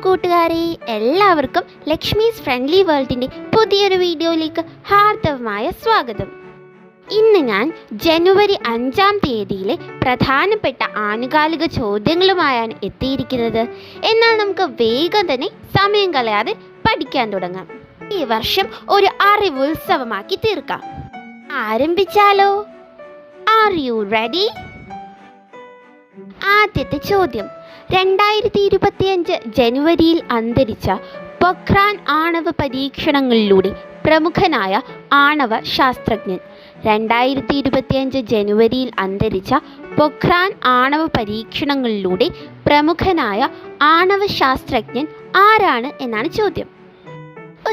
കൂട്ടുകാരെ, എല്ലാവർക്കും ലക്ഷ്മീസ് ഫ്രണ്ട്ലി വേൾഡിൻ്റെ പുതിയൊരു വീഡിയോയിലേക്ക് ഹാർദവമായ സ്വാഗതം. ഇന്ന് ഞാൻ ജനുവരി 5-ാം തീയതിയിലെ പ്രധാനപ്പെട്ട ആനുകാലിക ചോദ്യങ്ങളുമായാണ് എത്തിയിരിക്കുന്നത്. എന്നാൽ നമുക്ക് വേഗം തന്നെ സമയം കളയാതെ പഠിക്കാൻ തുടങ്ങാം. ഈ വർഷം ഒരു അറിവുത്സവമാക്കി തീർക്കാം. ആരംഭിച്ചാലോ? Are you ready? ആദ്യത്തെ ചോദ്യം, 2025 ജനുവരിയിൽ അന്തരിച്ച പൊഖ്രാൻ ആണവ പരീക്ഷണങ്ങളിലൂടെ പ്രമുഖനായ ആണവ ശാസ്ത്രജ്ഞൻ. 2025 ജനുവരിയിൽ അന്തരിച്ച പൊഖ്രാൻ ആണവ പരീക്ഷണങ്ങളിലൂടെ പ്രമുഖനായ ആണവ ശാസ്ത്രജ്ഞൻ ആരാണ് എന്നാണ് ചോദ്യം.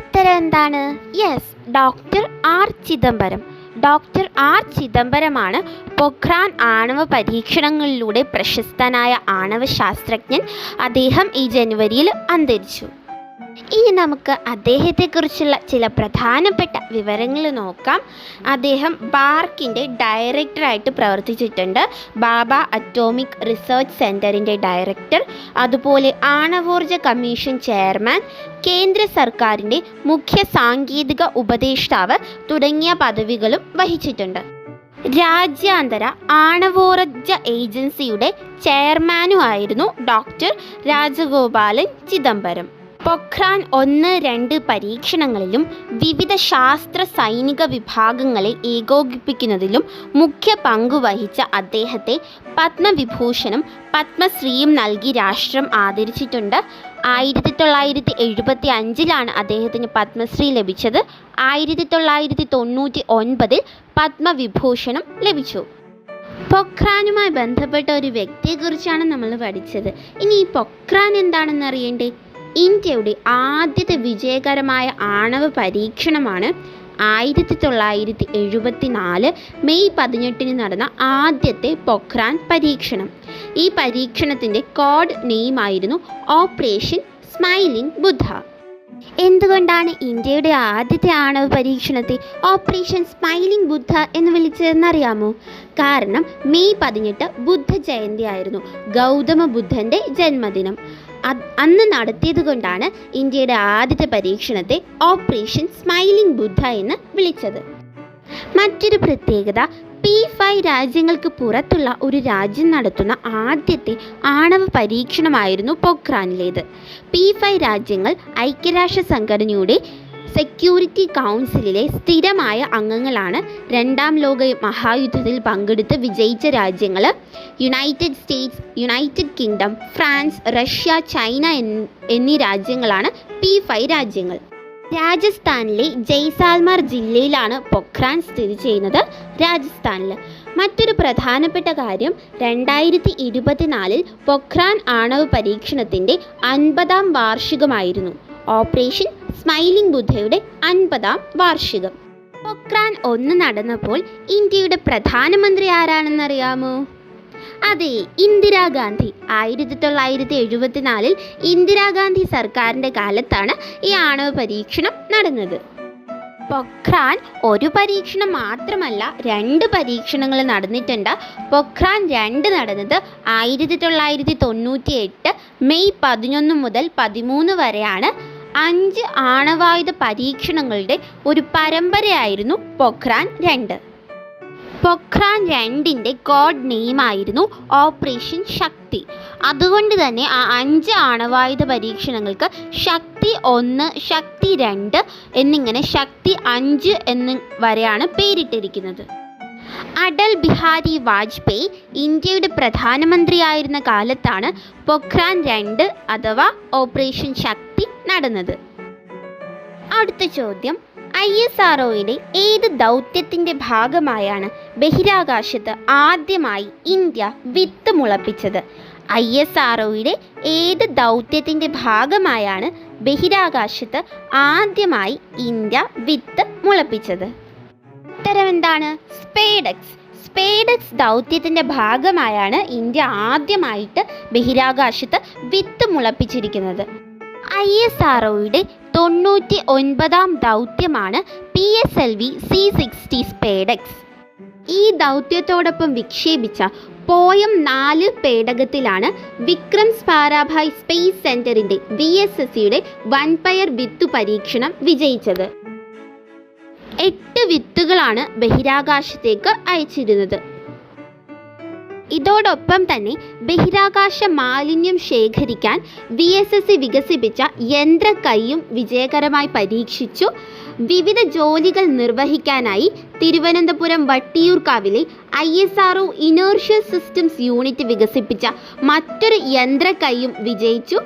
ഉത്തരം എന്താണ്? Yes, doctor R Chidambaram. Doctor R ചിദംബരമാണ് പൊഖ്രാൻ ആണവ പരീക്ഷണങ്ങളിലൂടെ പ്രശസ്തനായ ആണവ ശാസ്ത്രജ്ഞൻ. അദ്ദേഹം ഈ ജനുവരിയിൽ അന്തരിച്ചു. ഇനി നമുക്ക് അദ്ദേഹത്തെക്കുറിച്ചുള്ള ചില പ്രധാനപ്പെട്ട വിവരങ്ങൾ നോക്കാം. അദ്ദേഹം ബാർക്കിൻ്റെ ഡയറക്ടറായിട്ട് പ്രവർത്തിച്ചിട്ടുണ്ട്. ബാബ അറ്റോമിക് റിസർച്ച് സെൻറ്ററിൻ്റെ ഡയറക്ടർ, അതുപോലെ ആണവോർജ കമ്മീഷൻ ചെയർമാൻ, കേന്ദ്ര സർക്കാരിൻ്റെ മുഖ്യ സാങ്കേതിക ഉപദേഷ്ടാവ് തുടങ്ങിയ പദവികളും വഹിച്ചിട്ടുണ്ട്. രാജ്യാന്തര ആണവോർജ ഏജൻസിയുടെ ചെയർമാനുമായിരുന്നു ഡോക്ടർ രാജഗോപാലൻ ചിദംബരം. പൊഖ്രാൻ 1-2 പരീക്ഷണങ്ങളിലും വിവിധ ശാസ്ത്ര സൈനിക വിഭാഗങ്ങളെ ഏകോപിപ്പിക്കുന്നതിലും മുഖ്യ പങ്കുവഹിച്ച അദ്ദേഹത്തെ പത്മവിഭൂഷണും പത്മശ്രീയും നൽകി രാഷ്ട്രം ആദരിച്ചിട്ടുണ്ട്. 1975 അദ്ദേഹത്തിന് പത്മശ്രീ ലഭിച്ചത്. 1999 പത്മവിഭൂഷണം ലഭിച്ചു. പൊഖ്രാനുമായി ബന്ധപ്പെട്ട ഒരു വ്യക്തിയെക്കുറിച്ചാണ് നമ്മൾ പഠിച്ചത്. ഇനി ഈ പൊഖ്രാൻ എന്താണെന്ന് അറിയണ്ടേ? ഇന്ത്യയുടെ ആദ്യത്തെ വിജയകരമായ ആണവ പരീക്ഷണമാണ് 1974 മെയ് 18 നടന്ന ആദ്യത്തെ പൊഖ്രാൻ പരീക്ഷണം. ഈ പരീക്ഷണത്തിൻ്റെ കോഡ് നെയിമായിരുന്നു ഓപ്പറേഷൻ സ്മൈലിംഗ് ബുദ്ധ. എന്തുകൊണ്ടാണ് ഇന്ത്യയുടെ ആദ്യത്തെ ആണവ പരീക്ഷണത്തെ ഓപ്പറേഷൻ സ്മൈലിംഗ് ബുദ്ധ എന്ന് വിളിച്ചതെന്നറിയാമോ? കാരണം മെയ് 18 ബുദ്ധ ജയന്തി ആയിരുന്നു, ഗൗതമ ബുദ്ധൻ്റെ ജന്മദിനം. അന്ന് നടത്തിയത് കൊണ്ടാണ് ഇന്ത്യയുടെ ആദ്യത്തെ പരീക്ഷണത്തെ ഓപ്പറേഷൻ സ്മൈലിംഗ് ബുദ്ധ എന്ന് വിളിച്ചത്. മറ്റൊരു പ്രത്യേകത, P5 രാജ്യങ്ങൾക്ക് പുറത്തുള്ള ഒരു രാജ്യം നടത്തുന്ന ആദ്യത്തെ ആണവ പരീക്ഷണമായിരുന്നു പൊഖ്രാനിലേത്. P5 രാജ്യങ്ങൾ ഐക്യരാഷ്ട്ര സംഘടനയുടെ സെക്യൂരിറ്റി കൗൺസിലിലെ സ്ഥിരമായ അംഗങ്ങളാണ്. 2-ാം ലോക മഹായുദ്ധത്തിൽ പങ്കെടുത്ത് വിജയിച്ച രാജ്യങ്ങൾ United States, United kingdom, France, Russia, China എന്നീ രാജ്യങ്ങളാണ് P5 രാജ്യങ്ങൾ. രാജസ്ഥാനിലെ ജയ്സാൽമർ ജില്ലയിലാണ് പൊഖ്രാൻ സ്ഥിതി ചെയ്യുന്നത്. രാജസ്ഥാനിൽ മറ്റൊരു പ്രധാനപ്പെട്ട കാര്യം, 2024 പൊഖ്രാൻ ആണവ പരീക്ഷണത്തിൻ്റെ 50-ാം വാർഷികമായിരുന്നു. ഓപ്പറേഷൻ സ്മൈലിംഗ് ബുദ്ധയുടെ 50-ാം വാർഷികം. പൊഖ്രാൻ 1 നടന്നപ്പോൾ ഇന്ത്യയുടെ പ്രധാനമന്ത്രി ആരാണെന്നറിയാമോ? അതെ, ഇന്ദിരാഗാന്ധി. 1974 ഇന്ദിരാഗാന്ധി സർക്കാരിൻ്റെ കാലത്താണ് ഈ ആണവ പരീക്ഷണം നടന്നത്. പൊഖ്രാൻ ഒരു പരീക്ഷണം മാത്രമല്ല, 2 പരീക്ഷണങ്ങൾ നടന്നിട്ടുണ്ട്. പൊഖ്രാൻ 2 നടന്നത് 1998 മെയ് 11 മുതൽ 13 വരെയാണ്. 5 ആണവായുധ പരീക്ഷണങ്ങളുടെ ഒരു പരമ്പരയായിരുന്നു പൊഖ്രാൻ 2. പൊഖ്രാൻ 2ൻ്റെ കോഡ് നെയിമായിരുന്നു ഓപ്പറേഷൻ ശക്തി. അതുകൊണ്ട് തന്നെ ആ 5 ആണവായുധ പരീക്ഷണങ്ങൾക്ക് ശക്തി 1, ശക്തി 2 എന്നിങ്ങനെ ശക്തി 5 എന്ന് വരെയാണ് പേരിട്ടിരിക്കുന്നത്. അടൽ ബിഹാരി വാജ്പേയി ഇന്ത്യയുടെ പ്രധാനമന്ത്രിയായിരുന്ന കാലത്താണ് പൊഖ്രാൻ 2 അഥവാ ഓപ്പറേഷൻ ശക്തി നടന്നത്. അടുത്ത ചോദ്യം, ISROയുടെ ഏത് ദൗത്യത്തിൻ്റെ ഭാഗമായാണ് ബഹിരാകാശത്ത് ആദ്യമായി ഇന്ത്യ വിത്ത് മുളപ്പിച്ചത്? ISROയുടെ ഏത് ദൗത്യത്തിൻ്റെ ഭാഗമായാണ് ബഹിരാകാശത്ത് ആദ്യമായി ഇന്ത്യ വിത്ത് മുളപ്പിച്ചത്? ഉത്തരം എന്താണ്? സ്പേഡെക്സ്. സ്പേഡെക്സ് ദൗത്യത്തിൻ്റെ ഭാഗമായാണ് ഇന്ത്യ ആദ്യമായിട്ട് ബഹിരാകാശത്ത് വിത്ത് മുളപ്പിച്ചിരിക്കുന്നത്. ISROയുടെ 99-ാം ദൗത്യമാണ് PSLV C-60 സ്പേഡെക്സ്. ഈ ദൗത്യത്തോടൊപ്പം വിക്ഷേപിച്ച പോയം 4 പേടകത്തിലാണ് വിക്രം സാരാഭായ് സ്പേസ് സെന്ററിന്റെ VSSCയുടെ വൻപയർ വിത്തു പരീക്ഷണം വിജയിച്ചത്. 8 വിത്തുകളാണ് ബഹിരാകാശത്തേക്ക് അയച്ചിരുന്നത്. ഇതോടൊപ്പം തന്നെ ബഹിരാകാശ മാലിന്യം ശേഖരിക്കാൻ VSSC വികസിപ്പിച്ച യന്ത്രക്കൈയും വിജയകരമായി പരീക്ഷിച്ചു. വിവിധ ജോലികൾ നിർവഹിക്കാനായി തിരുവനന്തപുരം വട്ടിയൂർക്കാവിലെ ISRO ഇനേർഷ്യൽ സിസ്റ്റംസ് യൂണിറ്റ് വികസിപ്പിച്ച മറ്റൊരു യന്ത്രക്കൈയും വിജയിച്ചു.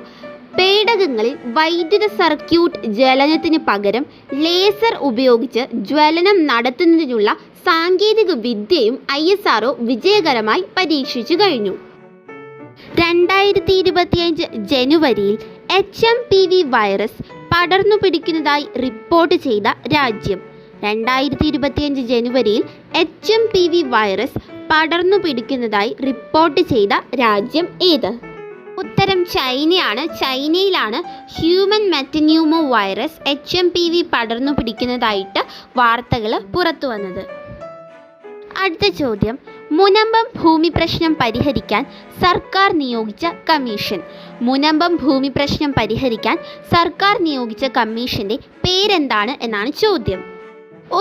പേടകങ്ങളിൽ വൈദ്യുത സർക്യൂട്ട് ജ്വലനത്തിന് പകരം ലേസർ ഉപയോഗിച്ച് ജ്വലനം നടത്തുന്നതിനുള്ള സാങ്കേതിക വിദ്യയും ISRO വിജയകരമായി പരീക്ഷിച്ചു കഴിഞ്ഞു. 2025 ജനുവരിയിൽ HMPV വൈറസ് പടർന്നു പിടിക്കുന്നതായി റിപ്പോർട്ട് ചെയ്ത രാജ്യം. 2025 ജനുവരിയിൽ HMPV വൈറസ് പടർന്നു പിടിക്കുന്നതായി റിപ്പോർട്ട് ചെയ്ത രാജ്യം ഏത്? ഉത്തരം ചൈനയാണ്. ചൈനയിലാണ് ഹ്യൂമൻ മെറ്റന്യൂമോ വൈറസ് HMPV പടർന്നു പിടിക്കുന്നതായിട്ട് വാർത്തകൾ പുറത്തു വന്നത്. അടുത്ത ചോദ്യം, മുനമ്പം ഭൂമി പ്രശ്നം പരിഹരിക്കാൻ സർക്കാർ നിയോഗിച്ച കമ്മീഷൻ. മുനമ്പം ഭൂമി പ്രശ്നം പരിഹരിക്കാൻ സർക്കാർ നിയോഗിച്ച കമ്മീഷന്റെ പേരെന്താണ് എന്നാണ് ചോദ്യം.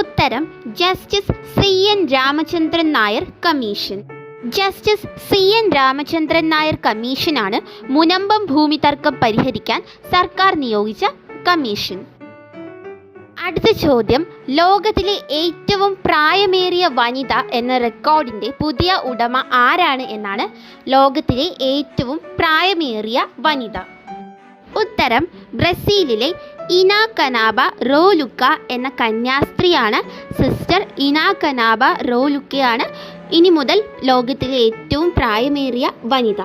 ഉത്തരം justice CN Ramachandran Nair commission. Justice CN Ramachandran Nair കമ്മീഷനാണ് മുനമ്പം ഭൂമി തർക്കം പരിഹരിക്കാൻ സർക്കാർ നിയോഗിച്ച കമ്മീഷൻ. അടുത്ത ചോദ്യം, ലോകത്തിലെ ഏറ്റവും പ്രായമേറിയ വനിത എന്ന റെക്കോർഡിൻ്റെ പുതിയ ഉടമ ആരാണ് എന്നാണ്. ലോകത്തിലെ ഏറ്റവും പ്രായമേറിയ വനിത. ഉത്തരം ബ്രസീലിലെ ഇന കനാബ റോലുക്ക എന്ന കന്യാസ്ത്രീയാണ്. സിസ്റ്റർ ഇന കനാബ റോലുക്കയാണ് ഇനി മുതൽ ലോകത്തിലെ ഏറ്റവും പ്രായമേറിയ വനിത.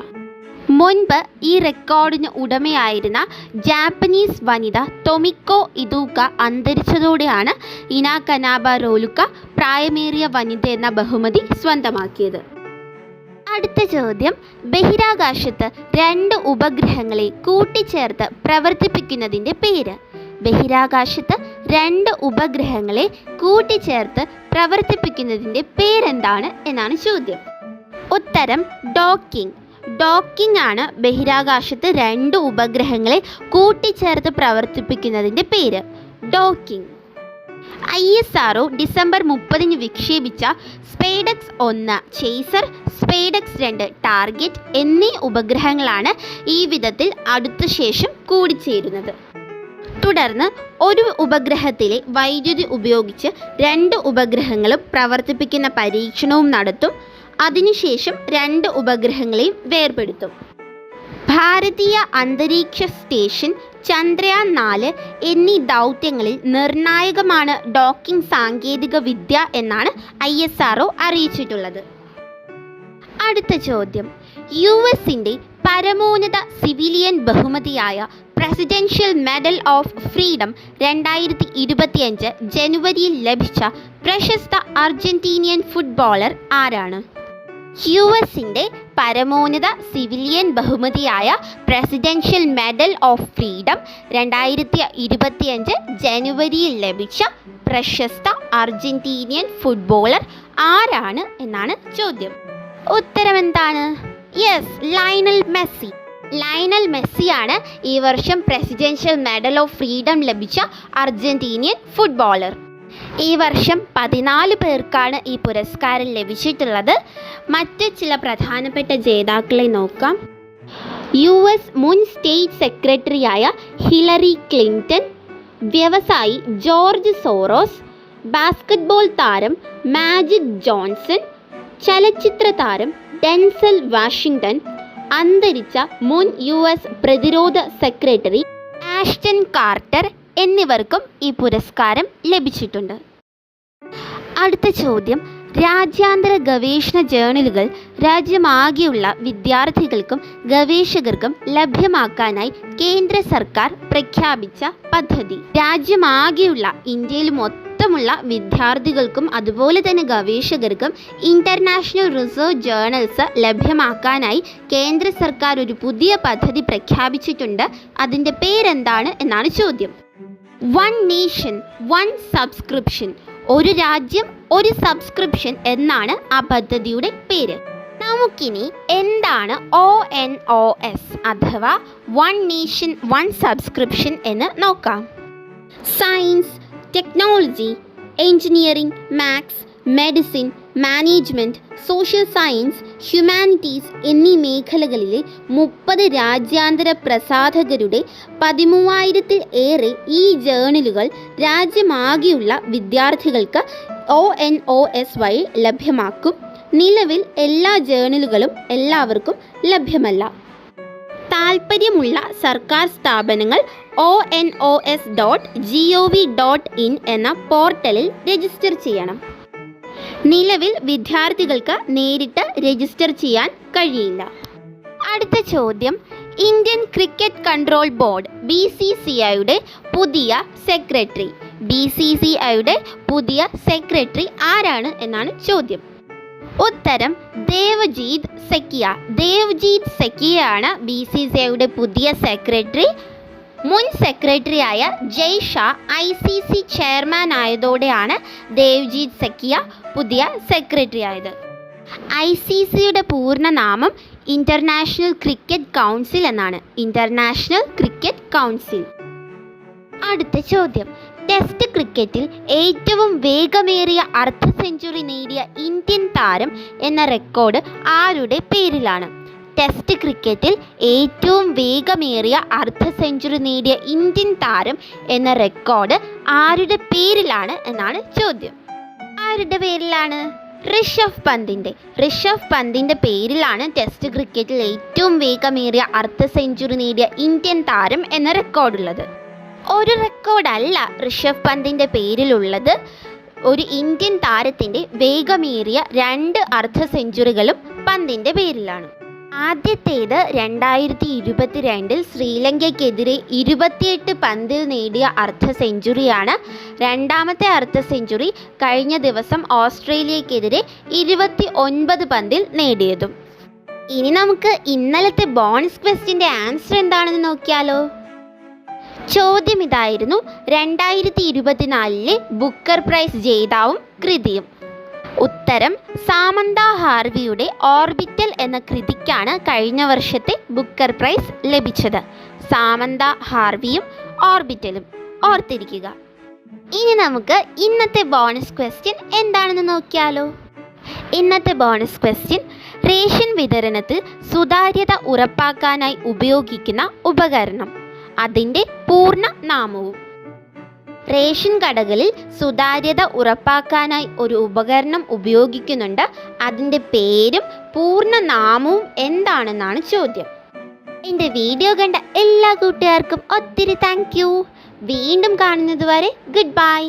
മുൻപ് ഈ റെക്കോർഡിന് ഉടമയായിരുന്ന ജാപ്പനീസ് വനിത ടൊമിക്കോ ഇതുക അന്തരിച്ചതോടെയാണ് ഇന കനാബ റോലുക്ക പ്രായമേറിയ വനിത എന്ന ബഹുമതി സ്വന്തമാക്കിയത്. അടുത്ത ചോദ്യം, ബഹിരാകാശത്ത് 2 ഉപഗ്രഹങ്ങളെ കൂട്ടിച്ചേർത്ത് പ്രവർത്തിപ്പിക്കുന്നതിൻ്റെ പേര്. ബഹിരാകാശത്ത് 2 ഉപഗ്രഹങ്ങളെ കൂട്ടിച്ചേർത്ത് പ്രവർത്തിപ്പിക്കുന്നതിൻ്റെ പേരെന്താണ് എന്നാണ് ചോദ്യം. ഉത്തരം ഡോക്കിംഗ്. ഡോക്കിംഗ് ആണ് ബഹിരാകാശത്ത് 2 ഉപഗ്രഹങ്ങളെ കൂട്ടിച്ചേർത്ത് പ്രവർത്തിപ്പിക്കുന്നതിൻ്റെ പേര്. ഡോക്കിംഗ്. ISRO ഡിസംബർ 30 വിക്ഷേപിച്ച സ്പേഡക്സ് 1, ചേസർ, സ്പേഡക്സ് 2, ടാർഗറ്റ് എന്നീ ഉപഗ്രഹങ്ങളാണ് ഈ വിധത്തിൽ അടുത്ത ശേഷം കൂടിച്ചേരുന്നത്. തുടർന്ന് ഒരു ഉപഗ്രഹത്തിലെ വൈദ്യുതി ഉപയോഗിച്ച് 2 ഉപഗ്രഹങ്ങളും പ്രവർത്തിപ്പിക്കുന്ന പരീക്ഷണവും നടത്തും. അതിനുശേഷം 2 ഉപഗ്രഹങ്ങളെയും വേർപെടുത്തും. ഭാരതീയ അന്തരീക്ഷ സ്റ്റേഷൻ, ചന്ദ്രയാൻ 4 എന്നീ ദൗത്യങ്ങളിൽ നിർണായകമാണ് ഡോക്കിംഗ് സാങ്കേതിക വിദ്യ എന്നാണ് ISRO അറിയിച്ചിട്ടുള്ളത്. അടുത്ത ചോദ്യം, US-ന്റെ പരമോന്നത സിവിലിയൻ ബഹുമതിയായ പ്രസിഡൻഷ്യൽ മെഡൽ ഓഫ് ഫ്രീഡം 2025 ജനുവരിയിൽ ലഭിച്ച പ്രശസ്ത അർജന്റീനിയൻ ഫുട്ബോളർ ആരാണ്? US-ന്റെ പരമോന്നത സിവിലിയൻ ബഹുമതിയായ പ്രസിഡൻഷ്യൽ മെഡൽ ഓഫ് ഫ്രീഡം 2025 ജനുവരിയിൽ ലഭിച്ച പ്രശസ്ത അർജന്റീനിയൻ ഫുട്ബോളർ ആരാണ് എന്നാണ് ചോദ്യം. ഉത്തരം എന്താണ്? Yes, Lionel Messi. ലയണൽ മെസ്സിയാണ് ഈ വർഷം പ്രസിഡൻഷ്യൽ മെഡൽ ഓഫ് ഫ്രീഡം ലഭിച്ച അർജന്റീനിയൻ ഫുട്ബോളർ. ഈ വർഷം 14 പേർക്കാണ് ഈ പുരസ്കാരം ലഭിച്ചിട്ടുള്ളത്. മറ്റ് ചില പ്രധാനപ്പെട്ട ജേതാക്കളെ നോക്കാം. US മുൻ സ്റ്റേറ്റ് സെക്രട്ടറിയായ ഹിലറി ക്ലിൻ്റൺ, വ്യവസായി ജോർജ് സോറോസ്, ബാസ്കറ്റ്ബോൾ താരം മാജിക് ജോൺസൺ, ചലച്ചിത്ര താരം ഡെൻസൽ വാഷിംഗ്ടൺ, അന്തരിച്ച മുൻ US പ്രതിരോധ സെക്രട്ടറി ആഷ്ടൺ കാർട്ടർ എന്നിവർക്കും ഈ പുരസ്കാരം ലഭിച്ചിട്ടുണ്ട്. അടുത്ത ചോദ്യം, രാജ്യാന്തര ഗവേഷണ ജേണലുകൾ രാജ്യമാകെയുള്ള വിദ്യാർത്ഥികൾക്കും ഗവേഷകർക്കും ലഭ്യമാക്കാനായി കേന്ദ്ര സർക്കാർ പ്രഖ്യാപിച്ച പദ്ധതി. രാജ്യമാകെയുള്ള ഇന്ത്യയിൽ മൊത്തമുള്ള വിദ്യാർത്ഥികൾക്കും അതുപോലെ തന്നെ ഗവേഷകർക്കും ഇൻ്റർനാഷണൽ റിസർച്ച് ജേണൽസ് ലഭ്യമാക്കാനായി കേന്ദ്ര സർക്കാർ ഒരു പുതിയ പദ്ധതി പ്രഖ്യാപിച്ചിട്ടുണ്ട്. അതിൻ്റെ പേരെന്താണ് എന്നാണ് ചോദ്യം. വൺ നേഷൻ വൺ സബ്സ്ക്രിപ്ഷൻ, ഒരു രാജ്യം ഒരു സബ്സ്ക്രിപ്ഷൻ എന്നാണ് ആ പദ്ധതിയുടെ പേര്. നമുക്കിനി എന്താണ് ONOS അഥവാ വൺ നേഷൻ വൺ സബ്സ്ക്രിപ്ഷൻ എന്ന് നോക്കാം. Science, technology, engineering, maths, medicine, management, social science, humanities എന്നീ മേഖലകളിലെ 30 രാജ്യാന്തര പ്രസാധകരുടെ 13,000-ൽ ഏറെ ഈ ജേണലുകൾ രാജ്യമാകെയുള്ള വിദ്യാർത്ഥികൾക്ക് ONOS വഴി ലഭ്യമാക്കും. നിലവിൽ എല്ലാ ജേണലുകളും എല്ലാവർക്കും ലഭ്യമല്ല. താൽപ്പര്യമുള്ള സർക്കാർ സ്ഥാപനങ്ങൾ ONOS.gov.in എന്ന പോർട്ടലിൽ രജിസ്റ്റർ ചെയ്യണം. നിലവിൽ വിദ്യാർത്ഥികൾക്ക് നേരിട്ട് രജിസ്റ്റർ ചെയ്യാൻ കഴിയില്ല. അടുത്ത ചോദ്യം, ഇന്ത്യൻ ക്രിക്കറ്റ് കൺട്രോൾ ബോർഡ് BCCIയുടെ പുതിയ സെക്രട്ടറി ആരാണ് എന്നാണ് ചോദ്യം. ഉത്തരം ദേവ്ജീത് സെക്കിയാണ് BCCIയുടെ പുതിയ സെക്രട്ടറി. മുൻ സെക്രട്ടറിയായ ജയ് ഷാ ICC ചെയർമാൻ ആയതോടെയാണ് ദേവ്ജീത് സെക്കിയ പുതിയ സെക്രട്ടറി ആയത്. ICCയുടെ പൂർണ്ണനാമം ഇന്റർനാഷണൽ ക്രിക്കറ്റ് കൗൺസിൽ എന്നാണ്. International cricket council. അടുത്ത ചോദ്യം, ടെസ്റ്റ് ക്രിക്കറ്റിൽ ഏറ്റവും വേഗമേറിയ അർദ്ധ സെഞ്ചുറി നേടിയ ഇന്ത്യൻ താരം എന്ന റെക്കോർഡ് ആരുടെ പേരിലാണ്? ടെസ്റ്റ് ക്രിക്കറ്റിൽ ഏറ്റവും വേഗമേറിയ അർദ്ധ സെഞ്ചുറി നേടിയ ഇന്ത്യൻ താരം എന്ന റെക്കോർഡ് ആരുടെ പേരിലാണ് എന്നാണ് ചോദ്യം. ആരുടെ പേരിലാണ്? ഋഷഭ് പന്തിൻ്റെ പേരിലാണ് ടെസ്റ്റ് ക്രിക്കറ്റിൽ ഏറ്റവും വേഗമേറിയ അർദ്ധ സെഞ്ചുറി നേടിയ ഇന്ത്യൻ താരം എന്ന റെക്കോർഡുള്ളത്. ഒരു റെക്കോർഡല്ല ഋഷഭ് പന്തിൻ്റെ പേരിലുള്ളത്. ഒരു ഇന്ത്യൻ താരത്തിൻ്റെ വേഗമേറിയ 2 അർദ്ധ സെഞ്ചുറികളും പന്തിൻ്റെ പേരിലാണ്. ആദ്യത്തേത് 2022 ശ്രീലങ്കയ്ക്കെതിരെ 28 പന്തിൽ നേടിയ അർദ്ധ സെഞ്ചുറിയാണ്. രണ്ടാമത്തെ അർദ്ധ സെഞ്ചുറി കഴിഞ്ഞ ദിവസം ഓസ്ട്രേലിയക്കെതിരെ 29 പന്തിൽ നേടിയതും. ഇനി നമുക്ക് ഇന്നലത്തെ ബോണസ് ക്വസ്റ്റ്യൻ്റെ ആൻസർ എന്താണെന്ന് നോക്കിയാലോ. ചോദ്യം ഇതായിരുന്നു, 2024 ബുക്കർ പ്രൈസ് ജേതാവും കൃതിയും. ഉത്തരം സാമന്ത ഹാർവിയുടെ ഓർബിറ്റൽ എന്ന കൃതിക്കാണ് കഴിഞ്ഞ വർഷത്തെ ബുക്കർ പ്രൈസ് ലഭിച്ചത്. സാമന്ത ഹാർവിയും ഓർബിറ്റലും ഓർത്തിരിക്കുക. ഇനി നമുക്ക് ഇന്നത്തെ ബോണസ് ക്വസ്റ്റ്യൻ എന്താണെന്ന് നോക്കിയാലോ. ഇന്നത്തെ ബോണസ് ക്വസ്റ്റ്യൻ, റേഷൻ വിതരണത്തിൽ സുതാര്യത ഉറപ്പാക്കാനായി ഉപയോഗിക്കുന്ന ഉപകരണം, അതിൻ്റെ പൂർണ്ണ നാമവും. റേഷൻ കടകളിൽ സുതാര്യത ഉറപ്പാക്കാനായി ഒരു ഉപകരണം ഉപയോഗിക്കുന്നുണ്ട്. അതിൻ്റെ പേരും പൂർണ്ണ നാമവും എന്താണെന്നാണ് ചോദ്യം. എൻ്റെ വീഡിയോ കണ്ട എല്ലാ കൂട്ടുകാർക്കും ഒത്തിരി താങ്ക് യു. വീണ്ടും കാണുന്നത് വരെ ഗുഡ് ബൈ.